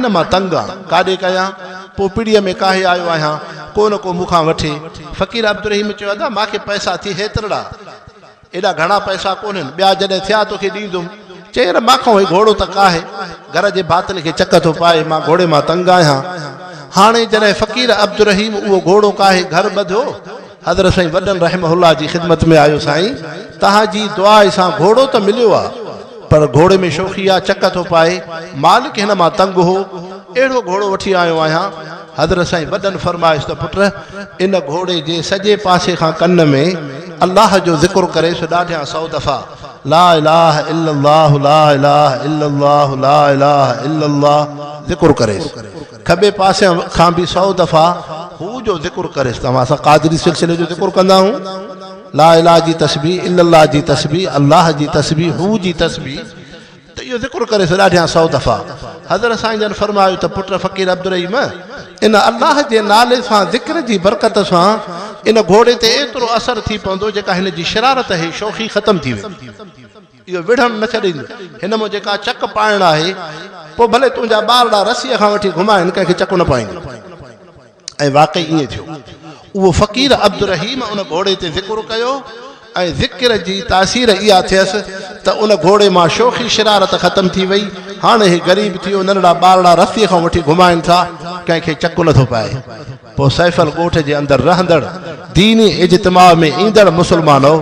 न मां तंग आहियां काॾे कयां पोइ पीढ़ीअ में काहे आयो आहियां को न को मूंखां वठे फ़क़ीर अब्दुल रहीम चयो अदा मूंखे पैसा थी हेतिरा एॾा घणा पैसा कोन्हनि ॿिया जॾहिं थिया तोखे ॾींदुमि चई मांखां वरी घोड़ो त काहे घर जे भातल खे चक थो पाए मां घोड़े मां तंग आहियां हाणे जॾहिं फ़क़ीर अब्दुल रहीम उहो घोड़ो काहे घर ॿधियो हज़रत साईं वॾनि रहमहुल्लाह जी ख़िदमत में आयो साईं तव्हांजी दुआ सां घोड़ो त मिलियो आहे पर घोड़े में शोखी आहे चक थो पाए मालिक हिन मां तंग हो अहिड़ो घोड़ो वठी आयो आहियां हज़रत साईं वॾनि फरमाइश त पुट इन घोड़े जे सॼे पासे खां कन में अल्लाह जो ज़िक्र करे ॾाढियां 100 दफ़ा ला इलाहा इल्लल्लाह ला इलाहा इल्लल्लाह ला इलाहा इल्लल्लाह ज़िक्र करे खबे पासे खां बि 100 दफ़ा हू जो ज़िक्र करे तव्हां सां क़ादरी सिलसिले जो ज़िक्र कंदा आहियूं ला इलाहा जी तस्बीह इल्लल्लाह जी तस्बीह अल्लाह जी तस्बीह हू जी तस्बीह त इहो ज़िक्र करे ॾाढियां 100 दफ़ा हज़रत साईं जन फरमायो त पुट फ़क़ीर अब्दुल रहीम इन अल्लाह जे नाले सां ज़िक्र जी बरकत सां इन घोड़े ते एतिरो असर थी पवंदो जेका हिन जी शरारत है शौक़ी ख़त्म थी वेंदी इहो विढ़ण न छॾींदो हिन में जेका चक पाइण आहे पोइ भले तुंहिंजा ॿारड़ा रसीअ खां वठी घुमाइनि कंहिंखे चक न पाईंदो ऐं वाक़ई ईअं थियो उहो फ़क़ीर अब्दुल रहीम उन घोड़े ते ज़िक्र कयो ऐं ज़िक्र जी तासीर इहा थियसि त उन घोड़े मां शौक़ी शरारत ख़त्म थी वई हाणे हे ग़रीब थी वियो नंढड़ा ॿारड़ा रसीअ खां वठी घुमाइनि था कंहिंखे चक नथो पाए पोइ सैफल ॻोठ जे अंदरि रहंदड़ दीनी इज्तिमा में ईंदड़ मुस्लमानो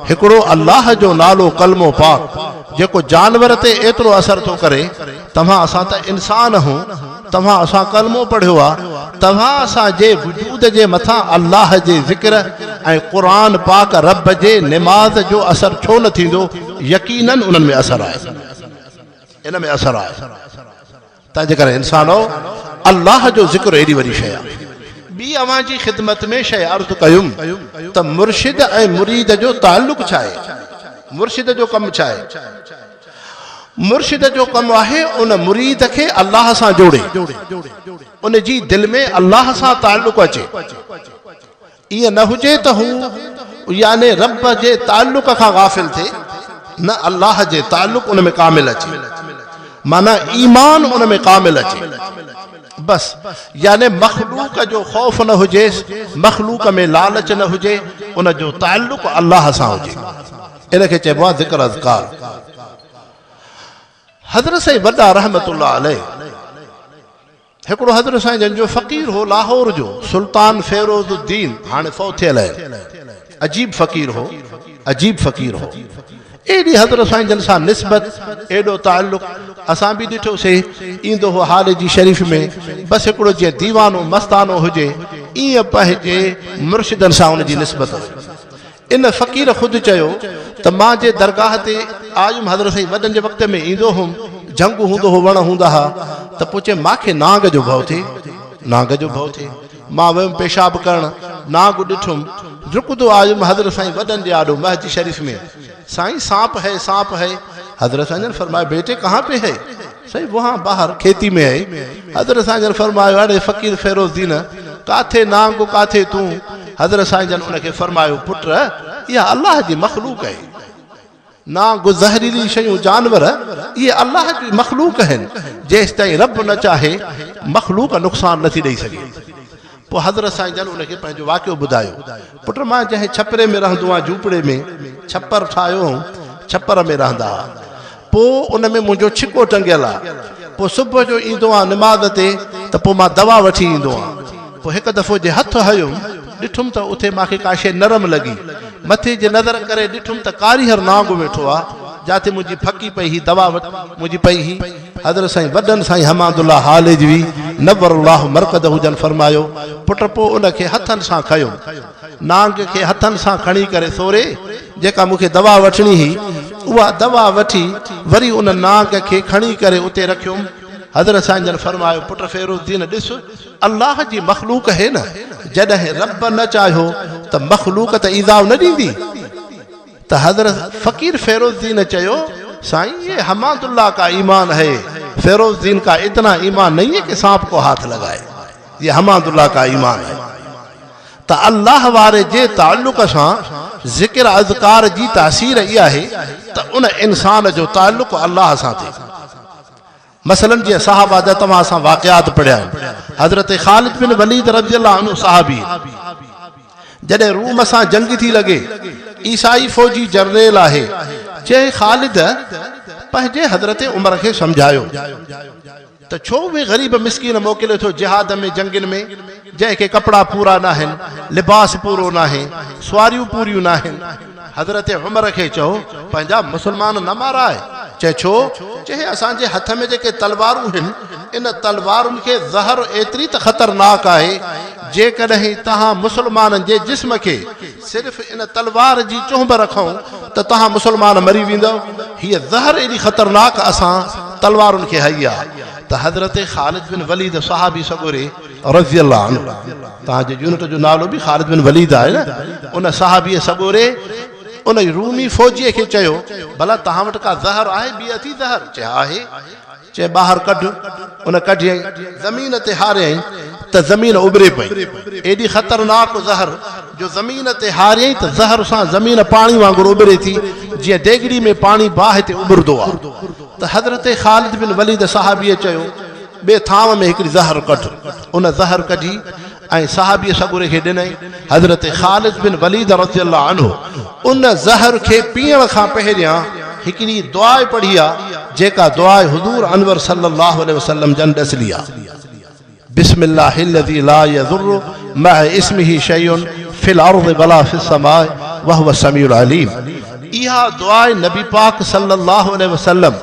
हिकिड़ो अल्लाह जो नालो कलमो पाक जेको जानवर ते एतिरो असर थो करे तव्हां असां त इंसान हूं तव्हां असां कलमो पढ़ियो आहे तव्हां असांजे वजूद जे मथां अल्लाह जे ज़िक्र ऐं क़ुरान पाक रब जे निमाज़ जो असर छो न थींदो यकीनन उन्हनि में असर आहे इन में असर आहे तंहिंजे करे इंसानो अल्लाह जो ज़िक्र एॾी वॾी शइ आहे ॿी अवां जी ख़िदमत में शइ अर्ज़ कयुमि त मुर्शिद ऐं मुरीद जो ताल्लुक़ छा आहे मुर्शिद जो कमु छा आहे मुर्शिद जो कमु आहे उन मुरीद खे अल्लाह सां जोड़े उन जी दिलि में अल्लाह सां ताल्लुक़ अचे ईअं न हुजे त हू याने रब जे ताल्लुक़ खां गाफ़िल थिए न अल्लाह जे ताल्लुक़ उन में कामिल अचे माना ईमान उन में कामिल अचे बस याने मखलूक जो खौफ न हुजे मखलूक में लालच न हुजे उन जो ताल्लुक़ अल्लाह सां हुजे इन खे चइबो आहे ज़िक्र अज़कार हज़रत साईं वॾा रहमतुल्लाह अलैह हिकिड़ो हज़रत साईं जन जो फ़क़ीर हो लाहौर जो सुल्तान फ़ैरोज़ुद्दीन हाणे फ़ौत थियल आहे अजीब फ़क़ीर हो एॾी हज़रत साईं जन सां निस्बत एॾो ताल्लुक़ असां बि ॾिठोसीं ईंदो हो हाल जी शरीफ़ में बसि हिकिड़ो जीअं दीवानो मस्तानो हुजे ईअं पंहिंजे मुर्शिदनि सां उन जी निस्बत इन फ़क़ीर ख़ुदि चयो त मां जे दरगाह ते आयुमि हज़रत साईं वॾनि जे वक़्त में ईंदो हुउमि झंगु हूंदो हो वण हूंदा हुआ त पोइ चए मूंखे नांग जो भउ थिए मां वियुमि पेशाब करणु नांग ॾिठुमि झुकंदो आयुमि हज़रत साईं वॾनि जे आॾो महज शरीफ़ में साईं सांप है हज़रत साईं जन फरमाया बेटे कहाँ पे है साईं वहाँ बाहर खेती में है हज़रत साईं जन फरमायो अरे फ़क़ीर फ़ैरोज़दीन काथे नांग काथे तूं हज़रत साईं जन उनखे फरमायो पुट इहा अल्लाह जी मखलूक आहे नांग ज़हरीली शयूं जानवर इहे अल्लाह जी मखलूक आहिनि जेसि ताईं रब न चाहे मखलूक नुक़सान नथी ॾेई सघे पोइ हज़रत साईं जन उनखे पंहिंजो वाक़ियो ॿुधायो पुट मां जंहिं छपरे में रहंदो आहियां झूपड़े में छपर ठाहियो छपर में रहंदा हुआ पोइ उन में मुंहिंजो छिको टंगियल आहे पोइ सुबुह जो ईंदो आहे निमाज़ ते त पोइ मां दवा वठी ईंदो आहियां पोइ हिकु दफ़ो जे हथु हयुमि ॾिठुमि त उते मूंखे का शइ नरम लॻी मथे जे नज़र करे ॾिठुमि त कारीहर नांग वेठो आहे जाते मुंहिंजी फकी पई ही दवा मुंहिंजी पई ही हज़रत साईं वॾनि साईं हमादुल्ला हालिजवी नव्वरुल्लाह मरकद हुजन फरमायो पुट पोइ उनखे हथनि सां खयो नांग खे हथनि सां खणी करे सोरे जेका मूंखे दवा वठणी हुई उहा दवा वठी वरी उन नांग खे खणी करे उते रखियुमि हज़रत साईं जन फरमायो पुट फ़ैरोज़दीन ॾिस अल्लाह जी मखलूक है न जॾहिं रब न चाहियो त मखलूक त ईज़ाउ न ॾींदी त हज़रत फ़क़ीर फ़ैरोज़दीन चयो साईं ये हमादुल्लाह का ईमान है फ़ैरोज़दीन का इतना ईमान नहीं है कि सांप को हाथ लगाए ये हमादुल्लाह का ईमान है त अल्लाह वारे जे ताल्लुक़ सां ज़िक्र अज़कार जी तासीर इहा आहे त उन इंसान जो ताल्लुक़ अल्लाह सां थिए मसलन जी साहबा जा तमाम सां वाक़ियात पढ़िया हज़रत ख़ालिद बिन वलीद रज़ियल्लाहु अन्हु साहबी जॾहिं रूम सां जंग थी लॻे ईसाई फ़ौजी जनरल आहे चए ख़ालिद पंहिंजे हज़रत उमर खे सम्झायो त छो बि ग़रीब मिस्कीन मोकिले थो जिहाद में जंगनि में जंहिंखे कपिड़ा पूरा न आहिनि लिबास पूरो न आहे सुवारियूं पूरियूं न आहिनि हज़रत उमर खे चओ पंहिंजा मुस्लमान न माराए चए छो चए असांजे हथ में जेके तलवारूं आहिनि इन तलवारुनि खे ज़हर एतिरी त ख़तरनाक आहे जेकॾहिं तव्हां मुस्लमाननि जे जिस्म खे सिर्फ़ इन तलवार जी चुंभ रखूं त तव्हां मुस्लमान मरी वेंदव हीअ ज़हर एॾी ख़तरनाक असां तलवारुनि खे हई आहे त हज़रत ख़ालिद बिन वलीद सहाबी सगोरे रज़ियल्लाहु अन्हु तव्हांजे यूनिट जो नालो बि ख़ालिद बिन वलीद आहे न उन सहाबीअ सगोरे उन रूमी फ़ौजीअ खे चयो भला तव्हां वटि का ज़हर आहे ॿी अथी ज़हर चए आहे चए ॿाहिरि कढ उन कढियईं ज़मीन ते हारियईं त ज़मीन उभरे पई एॾी ख़तरनाक ज़हर जो ज़मीन ते हारियईं त ज़हर सां ज़मीन पाणी वांगुरु उभरे थी जीअं देगड़ी में पाणी बाहि ते उभरंदो आहे त हज़रत ख़ालिद बिन वलीद सहाबीअ चयो ॿिए थांव में हिकिड़ी ज़हर कढ उन ज़हर कढी ऐं सहाबीअ सगुरे खे ॾिनई हज़रत ख़ालिद बिन वलीद रज़ियल्लाहु अन्हु उन ज़हर खे पीअण खां पहिरियां हिकिड़ी दुआ पढ़ी आहे जेका दुआ हुज़ूर अनवर सल्लल्लाहु अलैहि वसल्लम जन ॾसली आहे बिस्मिल्लाहिल्लज़ी ला यज़ुर्रु मअ इस्मिही शैउन फिल अर्ज़ि वला फिस समाइ वहुव समीउल अलीम इहा दुआ नबी पाक सल्लल्लाहु अलैहि वसल्लम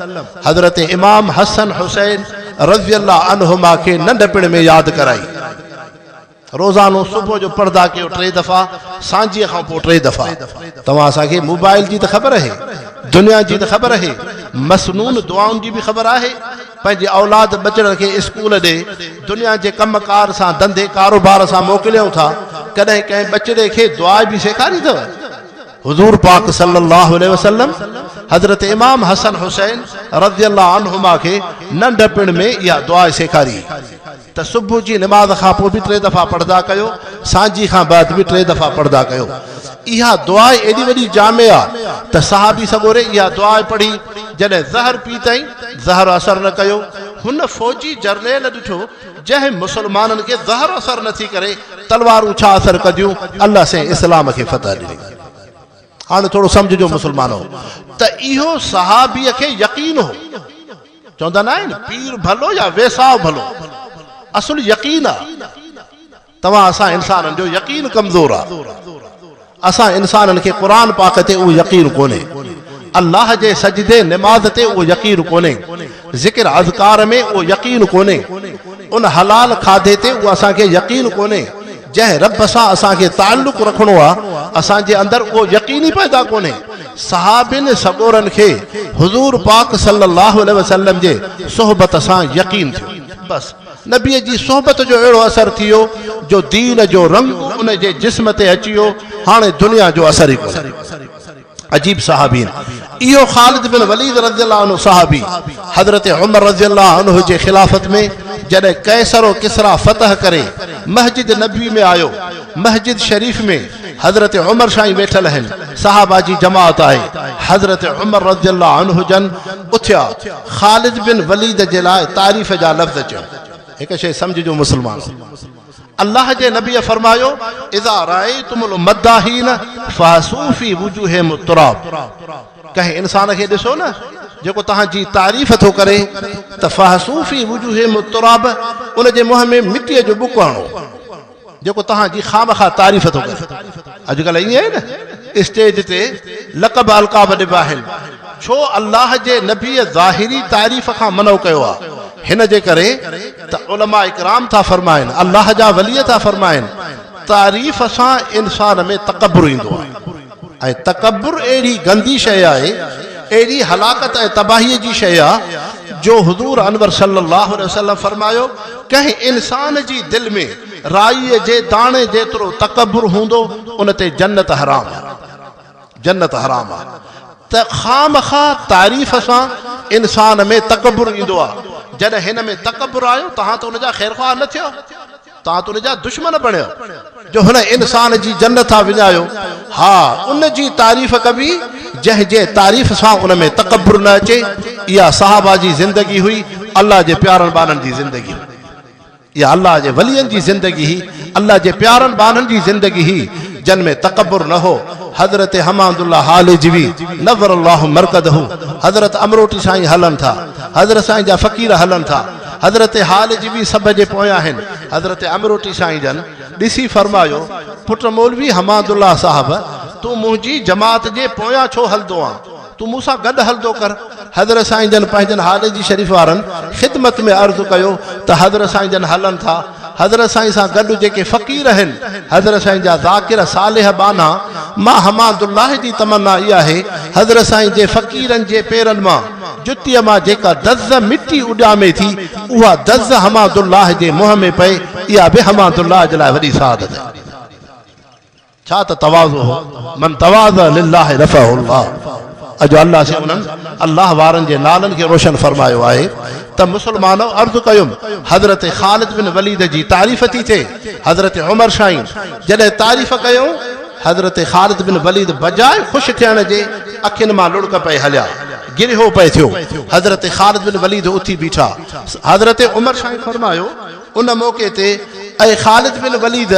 हज़रत इमाम हसन हुसैन रज़ियल्लाहु अन्हुमा खे नंढपिण में यादि कराई रोज़ानो सुबुह जो पर्दा कयो 3 दफ़ा सांझीअ खां पोइ 3 दफ़ा तव्हां असांखे मोबाइल जी त ख़बर आहे दुनिया जी त ख़बर आहे मसनून दुआउनि जी बि ख़बर आहे पंहिंजे औलाद बचड़नि खे स्कूल ॾे दुनिया जे कमकार सां धंधे कारोबार सां मोकिलियूं था कॾहिं कंहिं बचड़े खे दुआ बि सेखारी अथव हुज़ूर पाक सल्लल्लाहु अलैहि वसल्लम हज़रत इमाम हसन हुसैन रज़ियल्लाहु अन्हुमा खे नंढपिण में इहा दुआ सेखारी त सुबुह जी निमाज़ खां पोइ बि 3 दफ़ा पढ़दा कयो सांझी खां बाद बि 3 दफ़ा पढ़दा कयो इहा दुआ एॾी वॾी जामे आहे त सहाबी सगोरे इहा दुआ पढ़ी जॾहिं ज़हर पी अथई ज़हर असर न कयो हुन फ़ौजी जर्नेल ॾिठो जंहिं मुस्लमाननि खे ज़हर असर नथी करे तलवारूं छा असर कदियूं अल्लाह से इस्लाम खे फतह ॾिनी हाणे थोरो सम्झिजो मुस्लमानो त इहो सहाबीअ खे यकीन हो चवंदा न आहिनि पीर भलो या वेसाव भलो असुल यकीन आहे तव्हां असां इंसाननि जो यकीन कमज़ोर आहे असां इंसाननि खे क़ुरान पाक ते उहो यकीन कोन्हे अल्लाह जे सजदे निमाज़ ते उहो यकीन कोन्हे ज़िक्र अज़कार में उहो यकीन कोन्हे उन हलाल खाधे ते उहो असांखे यकीन कोन्हे जंहिं रब सां असांखे ताल्लुक़ रखणो आहे असांजे अंदरि उहो यकीनी पैदा कोन्हे सहाबिन सगोरनि खे हुज़ूर पाक सल्लल्लाहु अलैहि वसल्लम जे सोहबत सां यकीन थियो बस नबीअ जी सोहबत जो अहिड़ो असर थियो जो दीन जो रंग उन जे जिस्म ते अची वियो हाणे दुनिया जो असर ई कोन्हे अजीब सहाबीन इहो ख़ालिद बिन वलीद रज़ियल्लाहु अन्हु सहाबी हज़रत उमर रज़ियल्लाहु अन्हु जे खिलाफत में जॾहिं कैसर और किसरा फतह करे मस्जिद नबी में आयो मस्जिद शरीफ में हज़रत उमर साईं वेठल आहिनि सहाबा जी जमात आहे हज़रत उमर रज़ियल्लाहु अन्हु जन उथिया ख़ालिद बिन वलीद जे लाइ तारीफ़ जा लफ़्ज़ चयो हिकु शइ सम्झिजो मुस्लमान अल्लाह जे नबीअ फरमायो इज़ा रायतुमुल मद्दाहीन फहसू फी वुजूहिहिम तुराब कंहिं इंसान खे ॾिसो न जेको तव्हांजी तारीफ़ थो करे त फहसू फी वुजूहिहिम तुराब उन जे मुंहं में मिटीअ जो बुक हणो जेको तव्हांजी खामखा तारीफ़ थो करे अॼुकल्ह ईअं आहे न स्टेज ते लक़ब अलक़ाब ॾिबा आहिनि छो अल्लाह जे नबीअ ज़ाहिरी तारीफ़ खां मनो कयो आहे हिन जे करे त उलमा इकराम था फरमाइनि अल्लाह जा वली था फरमाइनि तारीफ़ सां इंसान में तकब्बुर ईंदो आहे ऐं तकब्बुर अहिड़ी गंदी शइ आहे अहिड़ी हलाकत ऐं तबाहीअ जी शइ आहे जो हुज़ूर अनवर सल्लल्लाहु अलैहि वसल्लम फरमायो कंहिं इंसान जी दिलि में राईअ जे दाणे जेतिरो तकब्बुर हूंदो उन ते जन्नत हराम आहे जन्नत हराम आहे त खामखा तारीफ़ सां इंसान में तकब्बुर ईंदो आहे जॾहिं हिन में तकब्बुर आयो तव्हां त उनजा ख़ैरख़्वाह न थियो तव्हां त उनजा दुश्मन बणियो जो हुन इंसान जी जन्नत था विञायो हा उन जी तारीफ़ कबी जंहिं जे तारीफ़ सां उन में तकब्बुर न अचे इहा सहाबा जी ज़िंदगी हुई अल्लाह जे प्यारनि बाननि जी ज़िंदगी, इहा अल्लाह जे वलियनि जी ज़िंदगी ही, अल्लाह जे प्यारनि बाननि जी ज़िंदगी ही, जिन में तकब्बुर न हो। हज़रत हमादुल्लाह हालिजवी नवर अल्लाहु मरकदहू, हज़रत अमरोटी साईं हलन था, हज़रत साईं जा फ़कीर हलन था, हज़रत हालिजवी सब जे पोयां आहिनि। हज़रत अमरोटी साईं जन ॾिसी फरमायो, पुट मौलवी हमादुल्लाह साहब, तूं मुंहिंजी जमात जे पोयां छो हलंदो आहीं, तूं मूंसां गॾु हलंदो कर। हज़रत साईं जन पंहिंजनि हालिजी शरीफ़ वारनि ख़िदमत में अर्ज़ु कयो त हज़रत साईं जन हलनि था, हज़रत साईं सां गॾु जेके फ़क़ीर आहिनि, हज़रत साईं जा ज़ाकिर सालिह बाना, मां हमादुल्लाह जी तमन्ना इहा आहे हज़रत साईं जे फ़क़ीरनि जे पेरनि मां जुतीअ मां जेका दज़ मिटी उॾामे थी, उहा दज़ हमादुल्लाह जे मुंहं में पए, इहा बि हमादुल्लाह जे लाइ वॾी सआदत आहे। छा त तवाज़ु हो, मन तवाज़ लिल्लाह रफ़अहुल्लाह। अॼु अल्लाह से उन्हनि अल्लाह वारनि जे नालनि खे रोशन फरमायो आहे त मुसलमानो अर्ज़ु कयुमि, हज़रत ख़ालिद बिन वलीद जी तारीफ़ थी थिए। हज़रत उमर शाही जॾहिं तारीफ़ कयूं, हज़रत ख़ालिद बिन वलीद बजाए ख़ुशि थियण जे अखियुनि मां लुड़क पए हलिया, गिरहो पए थियो। हज़रत ख़ालिद बिन वलीद उथी बीठा। हज़रत उमर शाही फरमायो उन मौक़े ते, ऐं ख़ालिद बिन वलीद,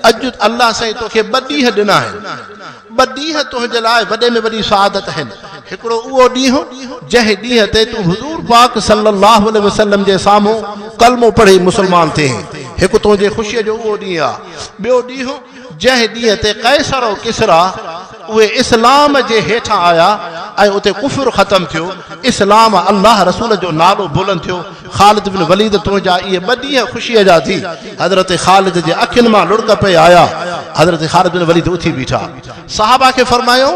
अॼु अल्लाह साईं तोखे 2 ॾींहं ॾिना आहिनि, 2 ॾींहं तुंहिंजे लाइ वॾे में वॾी सआदत आहिनि। हिकिड़ो उहो ॾींहुं जंहिं ॾींहं ते तूं हुज़ूर पाक सल्लल्लाहु अलैहि वसल्लम जे साम्हूं कलमो पढ़ी मुस्लमान थिए, हिकु तुंहिंजे ख़ुशीअ जो उहो ॾींहुं आहे। ॿियो ॾींहुं जंहिं ॾींहं ते कैसर ऐं किसरा उहे इस्लाम जे हेठां आया ऐं उते कुफ़्र ख़तमु थियो, इस्लाम अल्लाह रसूल जो नालो बुलंद थियो। ख़ालिद बिन वलीद तुंहिंजा इहे 2 ॾींहं ख़ुशीअ जा थी। हज़रत ख़ालिद जे अखियुनि मां लुड़क पे आया। हज़रत ख़ालिद बिन वलीद उथी बीठा। सहाबा खे फरमायो,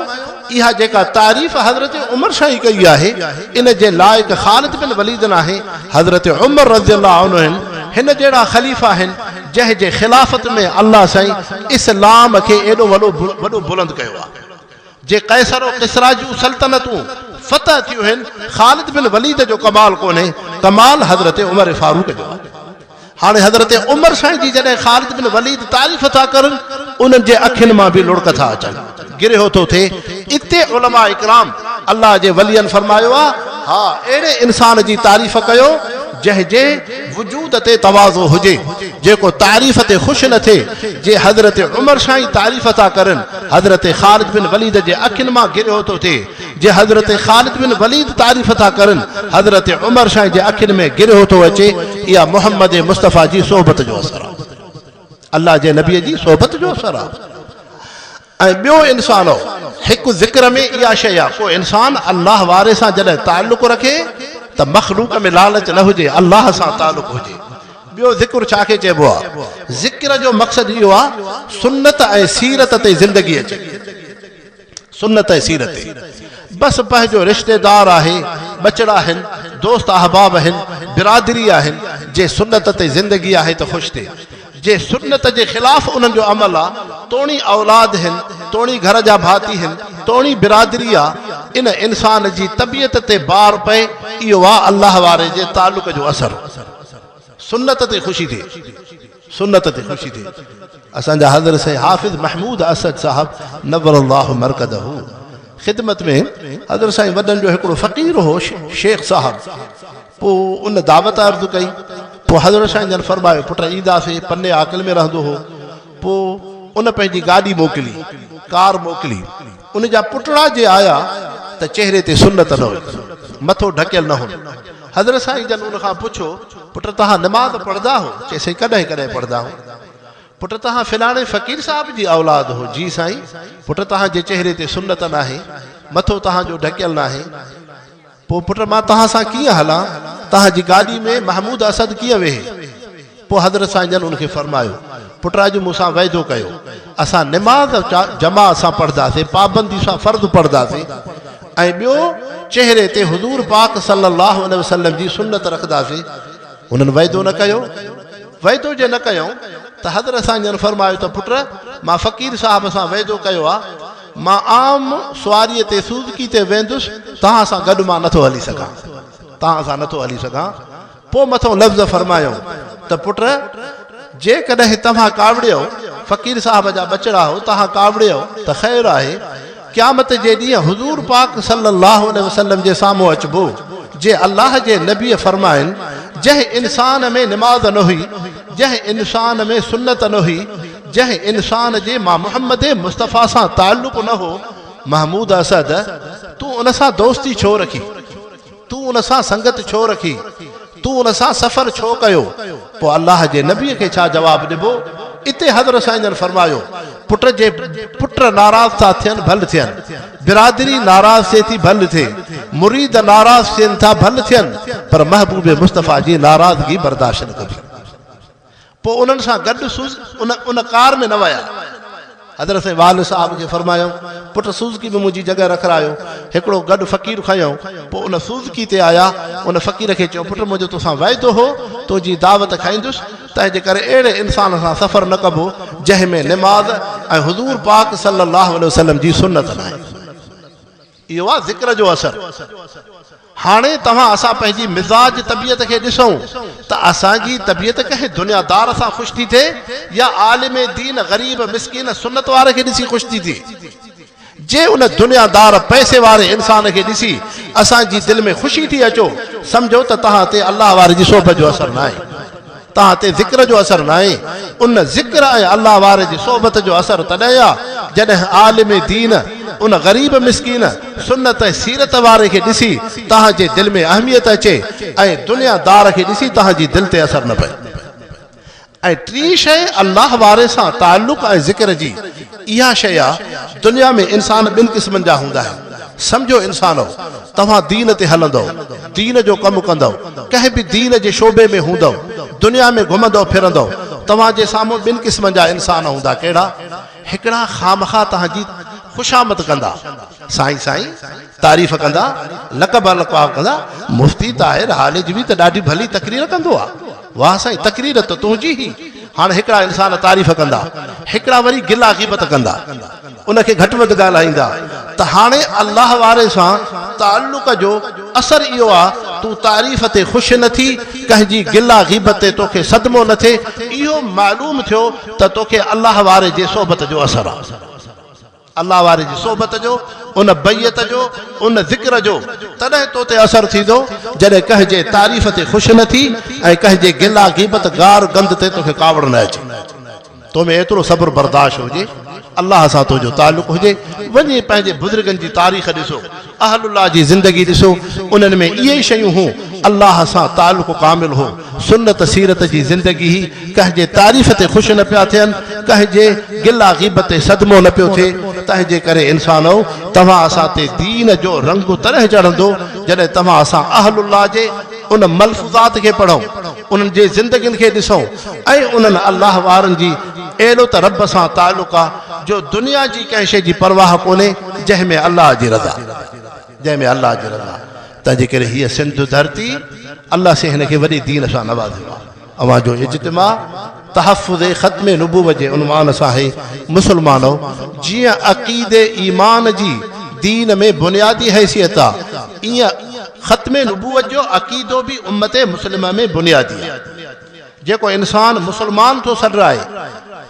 इहा जेका तारीफ़ हज़रत उमर शाही कई आहे, इन जे लाइक़ ख़ालिद बिन वलीद न आहे, हज़रत उमर रज़ियल्लाहु अन्हु आहिनि। हिन जहिड़ा ख़लीफ़ा आहिनि जंहिं जे ख़िलाफ़त में अल्लाह साईं इस्लाम खे एॾो वॾो बुलंद कयो आहे। जे कैसर ऐं किसरा जूं सल्तनतूं फतह थियूं आहिनि, ख़ालिद बिन वलीद जो कमाल कोन्हे, कमाल हज़रत उमर फारूक जो आहे। हाणे हज़रत उमर साईं जी जॾहिं ख़ालिद बिन वलीद तारीफ़ था करनि, उन्हनि जे अखियुनि मां बि लुड़क था अचनि, गिरहो थो थिए। इते उलमा इकराम अल्लाह जे वलियनि फरमायो आहे, हा अहिड़े इंसान जी तारीफ़ कयो जंहिं जे वजूद ते तवाज़ो हुजे, जेको तारीफ़ ते ख़ुशि न थिए। जे हज़रत उमर साईं तारीफ़ था करनि, हज़रत ख़ालिद बिन वलीद जे अखियुनि मां गिरहो थो थिए। जे हज़रत ख़ालिद बिन वलीद तारीफ़ था करनि, हज़रत उमर साईं जे अखियुनि में गिरहो थो अचे। इहा मोहम्मद मुस्तफ़ा जी सोहबत जो असर आहे, अल्लाह जे नबीअ जी सोहबत जो असर आहे। ऐं ॿियो इंसानो हिकु ज़िक्र में इहा शइ आहे, को इंसान अल्लाह वारे सां जॾहिं ताल्लुक़ रखे त मख़लूक में लालच न हुजे, अल्लाह सां ताल्लुक़ हुजे। ॿियो ज़िक्र छा खे चइबो आहे? ज़िक्र जो मक़सदु इहो आहे सुन्नत ऐं सीरत ते ज़िंदगी अचे। सुन्नत ऐं सीरत ते बसि पंहिंजो रिश्तेदार आहे, बचड़ा आहिनि, दोस्त अहबाब आहिनि, बिरादरी आहिनि, जे सुन्नत ते ज़िंदगी आहे त ख़ुशि थिए। जे सुन्नत जे ख़िलाफ़ उन्हनि जो अमल आहे, तोणी औलाद आहिनि, तोणी घर जा भाती आहिनि, तोणी बिरादरी आहे, इन इंसान जी तबियत ते बार पए। इहो आहे अल्लाह वारे जे ताल्लुक़ जो असर। सुन्नत ते ख़ुशी थिए, सुन्नत ते ख़ुशी थिए। असांजा हज़रत साईं हाफ़िज़ महमूद असद साहब नव्वरल्लाहु मरकदहू ख़िदमत में हज़रत साईं वॾनि जो हिकिड़ो फ़क़ीर हो शेख साहब। पोइ उन दावत अर्ज़ु कई, पोइ हज़रत साईं जन फरमायो, पुट ईंदासीं, पन्ने आकिल में रहंदो हो। पोइ उन पंहिंजी गाॾी मोकिली, कार मोकिली। उन जा पुटड़ा जे आया त चेहरे ते सुन्नत न हुई, मथो ढकियल न हो। हज़रत साईं जन उन खां पुछो, पुट तव्हां नमाज़ पढ़ंदा हो? चइसई कॾहिं कॾहिं पढ़ंदा हो। पुट तव्हां फिलाणे फ़क़ीर साहब जी औलाद हो? जी साईं। पुट तव्हांजे चेहरे ते सुन्नत न आहे, मथो तव्हांजो ढकियल न आहे। पोइ पुट मां तव्हां सां कीअं हलां? तव्हांजी गाॾी में महमूद असद कीअं वेहे? पोइ हज़रत साईं जन उनखे फरमायो, पुट अॼु मूंसां वाइदो कयो, असां निमाज़ जमा सां पढ़ंदासीं, पाबंदी सां फ़र्ज़ पढ़ंदासीं, ऐं ॿियो चेहरे ते हुज़ूर पाक सल्लल्लाहु अलैहि वसल्लम जी सुन्नत रखंदासीं। उन्हनि वाइदो न कयो। वाइदो जे न कयूं त हज़रत साईं जन फरमायो त पुट मां फ़क़ीर साहब सां वाइदो कयो आहे, मां आम सुवारीअ ते सूज़की ते वेंदुसि, तव्हां सां गॾु मां नथो हली सघां, तव्हां सां नथो हली सघां। पोइ मथो लफ़्ज़ फरमायो त पुट जेकॾहिं तव्हां कावड़ियो, फ़क़ीर साहब जा बचड़ा हो, तव्हां कावड़ियो त ख़ैरु आहे। क़यामत जे ॾींहुं हुज़ूर पाक सल्लल्लाहु अलैहि वसल्लम जे साम्हूं अचबो, जे अल्लाह जे नबी फरमाइन जह इंसान में नमाज न हुई, जह इंसान में सुन्नत न हुई, जह इंसान जे मां मोहम्मद मुस्तफ़ा सां ताल्लुक़ न हो, महमूद असद तू उन सां दोस्ती छो रखी, तू उन सां संगत छो रखी, तू उन सां सफ़र छो कयो। पोइ अल्लाह जे नबीअ खे छा जवाबु ॾिबो? इते हज़रत साईं जन फरमायो पुट नाराज़ था थियनि भल थियनि, बिरादरी नाराज़ थिए थी भल थिए, मुरीद नाराज़ थियनि था भल थियनि, पर महबूब मुस्तफ़ा जी नाराज़गी बर्दाश्त न कबी। पोइ उन्हनि सां गॾु उन कार में न विया। हज़रत वाल साहब खे फरमायो पुट सूज़की में मुंहिंजी जॻह रखायो। हिकिड़ो गॾु फ़क़ीर खयो, पोइ उन सूज़की ते आया, उन फ़क़ीर खे चयो पुट मुंहिंजो तोसां वाइदो हो तुंहिंजी दावत खाईंदुसि, तंहिंजे करे अहिड़े इंसान सां सफ़र न कबो जंहिंमें निमाज़ ऐं हुज़ूर पाक सल्लल्लाहु अलैहि वसल्लम जी सुन्नत न आहे। इहो आहे ज़िक्र जो असरु। हाणे तव्हां असां पंहिंजी मिज़ाज तबियत खे ॾिसूं त असांजी तबियत कंहिं दुनियादार सां ख़ुशि थी थिए या आलिम दीन ग़रीब मिसकीन सुन्नत वारे खे ॾिसी ख़ुशि थी थिए। जे उन दुनियादार पैसे वारे इंसान खे ॾिसी असांजी दिलि में ख़ुशी थी अचो, सम्झो त तव्हां ते अल्लाह वारे जी सोबत जो असरु न आहे, तव्हां ते ज़िक्र जो असरु न आहे। उन ज़िक्र ऐं अल्लाह वारे जी सोबत जो असरु तॾहिं आहे जॾहिं आलिम दीन उन ग़रीब मिसकीन सुन्नत ऐं सीरत वारे खे ॾिसी तव्हांजे दिलि में अहमियत अचे ऐं दुनियादार खे ॾिसी तव्हांजी दिलि ते असरु न पए। ऐं टी शइ अल्लाह वारे सां ताल्लुक़ ऐं ज़िक्र जी, इहा शइ आहे दुनिया में इंसान ॿिनि क़िस्मनि जा हूंदा आहिनि। सम्झो इंसान तव्हां दीन ते हलंदव, दीन जो कमु कंदव, कंहिं बि दीन जे शोबे में हूंदव, दुनिया में घुमंदव फिरंदव, तव्हांजे साम्हूं ॿिनि क़िस्मनि जा इंसान हूंदा। कहिड़ा? हिकिड़ा खामखा तव्हांजी ख़ुशामद कंदा, साईं साईं तारीफ़ कंदा, लक़ब लक़ब कंदा, मुफ्ती ताहिर हालिज बि त ॾाढी भली तकरीर कंदो आहे, वाह साईं तकरीर त तुंहिंजी ई। हाणे हिकिड़ा इंसान तारीफ़ कंदा, हिकिड़ा वरी गिला ग़ीबत कंदा, उनखे घटि वधि ॻाल्हाईंदा। त हाणे अल्लाह वारे सां ताल्लुक़ जो असरु इहो आहे तूं तारीफ़ ते ख़ुशि न थी, कंहिंजी गिला ग़ीबत ते तोखे सदमो न थिए, इहो मालूम थियो त तोखे अल्लाह वारे जे सोबत जो असरु आहे। अल्लाह वारे जी सोबत जो, उन बैयत जो, उन ज़िक्र जो तॾहिं तो ते असरु थींदो जॾहिं कंहिंजे तारीफ़ ते ख़ुशि न थी ऐं कंहिंजे गिला ग़ीबत गार गंद ते तोखे कावड़ न अचे। तो में एतिरो सब्र बर्दाश्त हुजे, अल्लाह सां तुंहिंजो ताल्लुक़ हुजे। वञी पंहिंजे बुज़ुर्गनि जी तारीख़ ॾिसो, अहलुल्लाह जी ज़िंदगी ॾिसो, उन्हनि में इहे ई शयूं हुयूं। अल्लाह सां ताल्लुक़ कामिल हो, सुन्नत सीरत जी ज़िंदगी ही, कंहिंजे तारीफ़ ते ख़ुशि न पिया थियनि, कंहिंजे गिला ग़ीबत ते सदमो न पियो थिए। तंहिंजे करे इंसानो तव्हां असां ते दीन जो रंग तॾहिं चढ़ंदो जॾहिं तव्हां असां अहलुल्लाह जे उन मल्फ़ुज़ात खे पढ़ूं, उन्हनि जे ज़िंदगियुनि खे ॾिसूं ऐं उन्हनि अल्लाह वारनि जी अहिड़ो त रब सां ताल्लुक़ आहे जो दुनिया जी कंहिं शइ जी परवाह कोन्हे, जंहिंमें अल्लाह जी रज़ा, जंहिंमें अल्लाह जी रज़ा। तंहिंजे करे हीअ सिंध धरती अल्लाह से हिन खे वॾी दीन सां नवाज़ियो आहे। अवां जो इज्तिमा तहफ़ुज़ ख़त्म नबूवत जे उनवान सां आहे। मुस्लमानो, जीअं अक़ीदे ईमान जी दीन में बुनियादी हैसियत आहे, ईअं ख़त्म नबूवत जो अक़ीदो बि उम्मत मुस्लिमा में बुनियादी आहे। जेको इंसान मुसलमान थो सॾराए,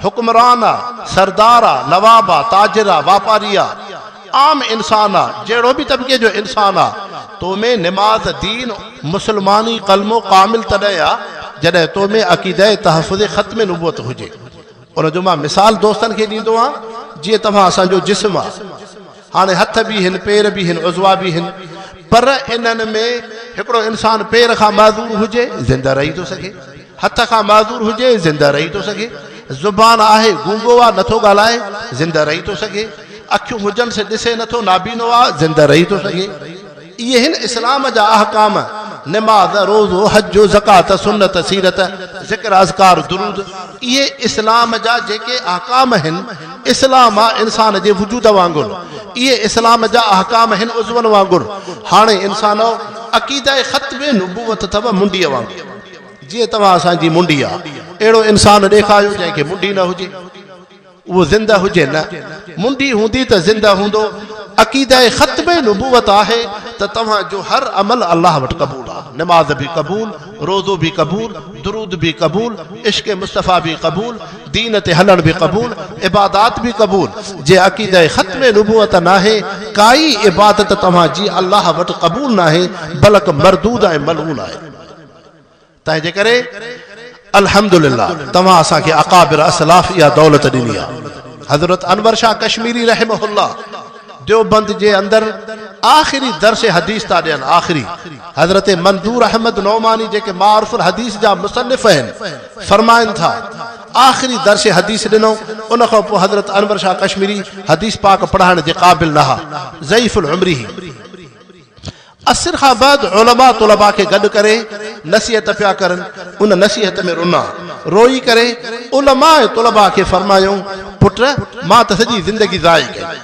हुक्मरान आहे, सरदार आहे, नवाब आहे, ताजिर आहे, वापारी आहे, आम इंसान आहे, जहिड़ो बि तबिके जो इंसान आहे, तो में निमाज़ दीन मुसलमानी कलमो कामिल तॾहिं आहे जॾहिं तो में अक़ीदे तहफ़ुज़ ख़त्म नबूवत हुजे। उन जो मां मिसाल दोस्तनि खे ॾींदो आहियां। जीअं तव्हां असांजो जिस्म आहे, हाणे हथ बि आहिनि, पेर बि आहिनि, उज़वा बि आहिनि, पर इन्हनि में हिकिड़ो इंसान पेर खां माज़ूर हुजे ज़िंदा रही थो सघे, हथ खां माज़ूर हुजे ज़िंदा रही थो सघे, ज़ुबान आहे गूंगो आहे नथो ॻाल्हाए ज़िंदा रही थो सघे, अखियूं हुजनि से ॾिसे नथो नाबीनो आहे ज़िंदा रही थो सघे। इहे हिन इस्लाम जा अहकाम, नमाज़, रोज़ो, हज, ज़कात, सुन्नत, सीरत, ज़िक्र, अज़कार, दुरूद, इहे इस्लाम जा जेके अहकाम आहिनि। इस्लाम आहे इंसान जे वजूद वांगुरु, इहे इस्लाम जा अहकाम आहिनि उज़वनि वांगुरु। हाणे इंसानो अक़ीदा ख़त्म नबूवत अथव मुंडीअ वांगुरु। जीअं तव्हां असांजी मुंडी आहे, अहिड़ो इंसान ॾेखारियो जंहिंखे मुंडी न हुजे, उहो ज़िंदा हुजे न, मुंडी हूंदी त ज़िंदा हूंदो। अक़ीदा ख़त्म नबूवत आहे त तव्हांजो हर अमल अल्लाह वटि क़बूल आहे। नमाज़ बि क़बूल, रोज़ो बि क़बूल, दुरूद बि क़बूल, इश्क़ मुस्तफ़ा बि क़बूल, दीन ते हलण बि क़बूल, इबादात बि क़बूल। जे अक़ीदा ख़त्म नबूवत नाहे काई इबादत तव्हां जी अल्लाह वटि क़बूल न आहे बल्कि मरदूद ऐं मलऊन आहे। तंहिंजे करे अल्हम्दुलिल्लाह तव्हां असांखे अकाबिर असलाफ इहा दौलत ॾिनी आहे। हज़रत अनवर शाह कश्मीरी रहमहुल्लाह देवबंद जे अंदरि आख़िरी दर्स हदीस था ॾियनि। आख़िरी हज़रत मंजूर अहमद नौमानी जेके मारूफ़ुल हदीस जा मुसन्निफ़ आहिनि फरमाइनि था आख़िरी दर्स हदीस ॾिनो। उन खां पोइ हज़रत अनवर शाह कश्मीरी हदीस पाक पढ़ाइण जे क़ाबिल न हा, ज़ईफ़ुल उम्री ही। असर खां बाद उलमा तुलबा खे गॾु करे नसीहत पिया करनि। उन नसीहत में रुना रोई करे उलमा तुलबा खे फरमायूं पुट मां त सॼी ज़िंदगी ज़ाइ कई,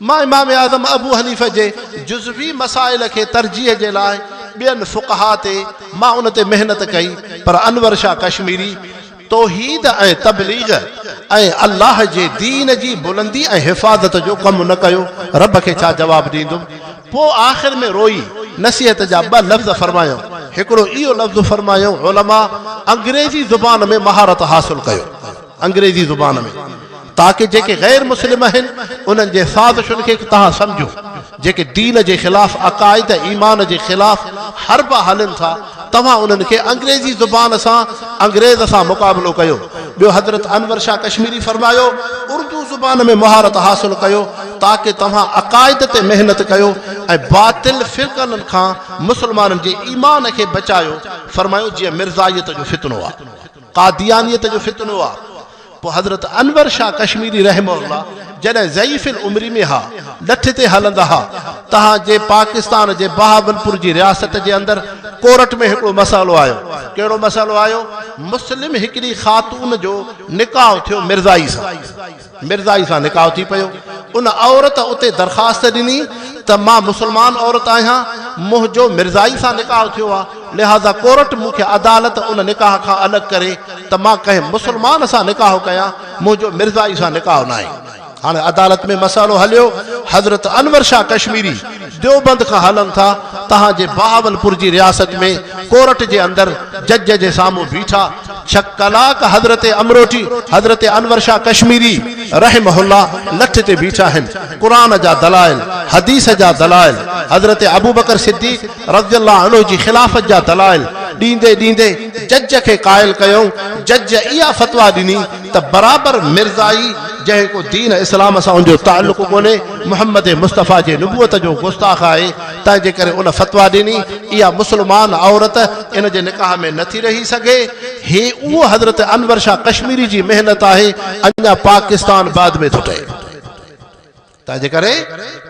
मां इमाम आज़म अबू हनीफ़ जे जुज़वी मसाइल खे तरजीह जे लाइ ॿियनि फ़ुक़हा ते मां उन ते महिनत कई, पर अनवर शाह कश्मीरी तौहीद ऐं तबलीग ऐं अल्लाह जे दीन जी बुलंदी ऐं हिफ़ाज़त जो कमु न कयो। रब खे छा जवाबु ॾींदुमि? पोइ आख़िर में रोई नसीहत जा ॿ लफ़्ज़ फरमायूं। हिकिड़ो इहो लफ़्ज़ फरमायूं उलमा अंग्रेज़ी ज़ुबान में महारत हासिल कयो, अंग्रेज़ी ज़ुबान में, ताकि जेके गैर मुस्लिम आहिनि उन्हनि जे साज़िशुनि खे तव्हां सम्झो, जेके दीन जे ख़िलाफ़ अक़ाइद ईमान जे ख़िलाफ़ हरबा हलनि था, तव्हां उन्हनि खे अंग्रेज़ी ज़ुबान सां अंग्रेज़ सां मुक़ाबिलो कयो। ॿियो हज़रत अनवर शाह कश्मीरी फरमायो उर्दू ज़ुबान में महारत हासिल कयो, ताकि तव्हां अक़ाइद ते महिनत कयो ऐं बातिल फ़िरक़नि खां मुस्लमाननि जे ईमान खे बचायो। फरमायो जीअं मिर्ज़ाइयत जो फितनो आहे, क़ादियानियत जो फितनो आहे। पोइ हज़रत अनवर शाह कश्मीरी रहमहुल्लाह जॾहिं ज़ईफ़ुल उम्री में हा, लठ ते हलंदा हा, तव्हांजे पाकिस्तान जे बहावलपुर जी रियासत जे अंदरि कोरट में हिकिड़ो मसाइलो आयो। कहिड़ो मसाइलो आयो? मुस्लिम हिकिड़ी ख़ातून जो निकाह थियो मिर्ज़ाई सां, मिर्ज़ाई सां निकाह थी पियो। उन औरत उते दरख़्वास्त ॾिनी त मां मुस्लमान औरत आहियां, मुंहिंजो मिर्ज़ाई सां निकाह थियो आहे, लिहाज़ा कोर्ट मूंखे अदालत उन निकाह खां अलॻि करे त मां कंहिं मुस्लमान सां निकाह कयां, मुंहिंजो मिर्ज़ाई सां निकाह न आहे। हाणे अदालत में मसाइलो हलियो। हज़रत अनवर शाह कश्मीरी देवबंद खां हलनि था, तव्हांजे बहावलपुर जी रियासत में कोर्ट जे अंदरि जज जे साम्हूं बीठा 6 कलाक हज़रत अमरोटी हज़रत अनवर शाह कश्मीरी रहमहुल्लाह लठ ते बीठा आहिनि। क़ुरान जा दलाइल, हदीस जा दलाइल, हज़रत अबू बकर सिद्दीक़ रज़ियल्लाहु अन्हु जी ख़िलाफ़त जा दलाइल ॾींदे ॾींदे जज खे क़ाइल कयो। जज इहा फ़तवा ॾिनी त बराबरि मिर्ज़ाई जंहिं को दीन इस्लाम सां उनजो ताल्लुक़ कोन्हे, मुहम्मद मुस्तफ़ा जे नबूअत जो गुस्ताख़ आहे, तंहिंजे करे उन फ़तवा ॾिनी इहा मुस्लमान औरत इन जे निकाह में नथी रही सघे। हे उहो हज़रत अनवर शाह कश्मीरी जी महिनत आहे, अञा पाकिस्तान बाद में थो ठहे। तंहिंजे करे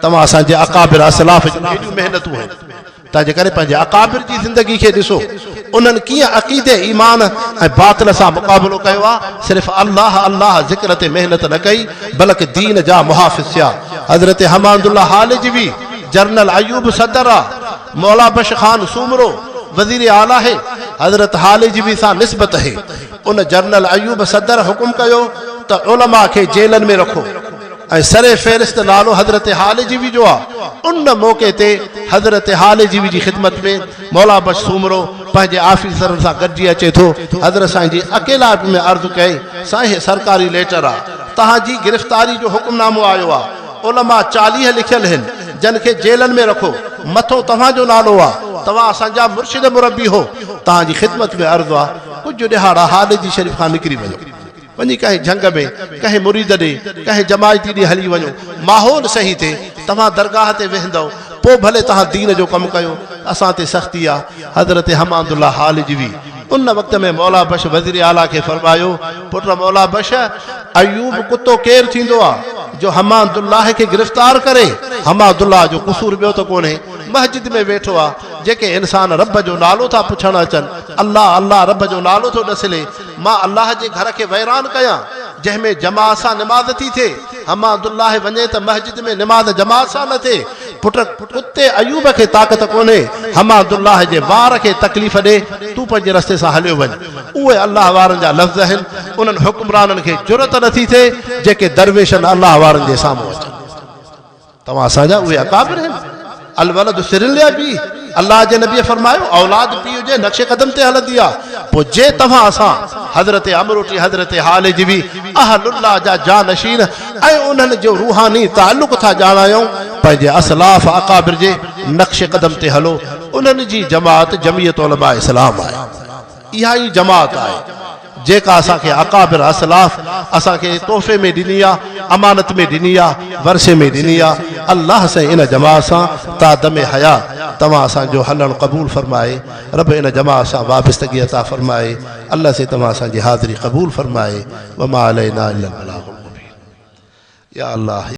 तव्हां असांजे अकाबिर असलाफ जूं हेॾियूं महिनतूं आहिनि। तंहिंजे करे पंहिंजे अकाबिर जी ज़िंदगी खे ॾिसो, उन्हनि कीअं अक़ीदे ईमान ऐं बातिल सां मुक़ाबिलो कयो आहे। सिर्फ़ अल्लाह अल्लाह ज़िक्र ते महिनत न कई, बल्कि दीन जा मुहाफ़िज़ थिया। हज़रत हमादुल्लाह हालिजवी, जनरल अयूब सदर आहे, मौला बश खान सूमरो वज़ीर आला है, हज़रत हालिजवी सां निस्बत है। उन जनरल अयूब सदर हुकुम कयो त उलमा खे जेलनि में रखो ऐं सरे फ़हरिस्त नालो हज़रत हालिजवी जो आहे। उन मौक़े ते हज़रत हालिजवी जी ख़िदमत में मौला बश सूमरो पंहिंजे आफ़ीसरनि सां गॾिजी अचे थो। हज़रत साईं जी अकेला में अर्ज़ु कई, साईं सरकारी लेटर आहे, तव्हांजी गिरफ़्तारी जो हुकुमनामो आयो आहे, उलमा 40 लिखियल आहिनि, जन खे जेलनि में रखो, मथो तव्हांजो नालो आहे, तव्हां असांजा मुर्शिद मुरबी हो, तव्हांजी ख़िदमत में अर्ज़ु आहे, कुझु ॾिहाड़ा हालिजी शरीफ़ खां निकिरी वञो, वञी कंहिं झंग में कंहिं मुरीद ॾे कंहिं जमायती ॾे हली वञो, माहौल सही थिए, तव्हां दरगाह ते वेहंदव, पोइ भले तव्हां दीन जो कमु कयो, असां ते सख़्ती आहे। हज़रत हमादुल्लाह हालिजवी उन वक़्त में मौला बश वज़ीर आला खे फरमायो, पुट मौला बश, अयूब कुतो केरु थींदो आहे जो हमादुल्लाह खे गिरफ़्तार करे? हमादुल्लाह जो क़सूर ॿियो त कोन्हे, मस्जिद में वेठो आहे। जेके इंसान रब जो नालो था पुछण अचनि, अल्लाह अल्लाह रब जो नालो थो ॾसले, मां अल्लाह जे घर खे वैरान कयां जंहिंमें जमात सां निमाज़ थी थिए, हमादुल्लाह वञे त मस्जिद में निमाज़ जमात सां न थिए। पुट कुते अयूब खे ताक़त कोन्हे, हमादुल्लाह जे वार खे तकलीफ़ ॾे, तूं पंहिंजे रस्ते सां हलियो वञ। उहे अल्लाह वारनि जा लफ़्ज़ आहिनि, उन्हनि हुक्मराननि खे जुरत नथी थिए जेके दरवेशनि अल्लाह वारनि जे साम्हूं अचनि। तव्हां असांजा उहे अकाबिर आहिनि। अल वलद सिरिल्या बि अल्लाह जे नबी फरमायो, औलाद पीउ जे नक्शे कदम ते हलंदी आहे। पोइ जे तव्हां असां हज़रत अमरोटी हज़रत हालिजवी अहलुल्लाह जा जानशीन ऐं उन्हनि जो रूहानी ताल्लुक़ था ॼाणायूं, पंहिंजे असलाफ अकाबिर जे नक्श कदम ते हलो। उन्हनि जी जमात जमियत उलमा इस्लाम आहे। इहा ई जमात आहे जेका असांखे अकाबिर असलाफ असांखे तोहफ़े में ॾिनी आहे, अमानत में ॾिनी आहे, वरसे में ॾिनी आहे। अल्लाह से इन जमात सां तादमे हयात तव्हां असांजो हलणु क़बूल फरमाए। रब इन जमात सां वाबस्तगी अता फरमाए। अल्लाह से तव्हां असांजी हाज़िरी क़बूल फरमाए। वमा अलैना इल्लल बलागुल मुबीन। या अल्लाह।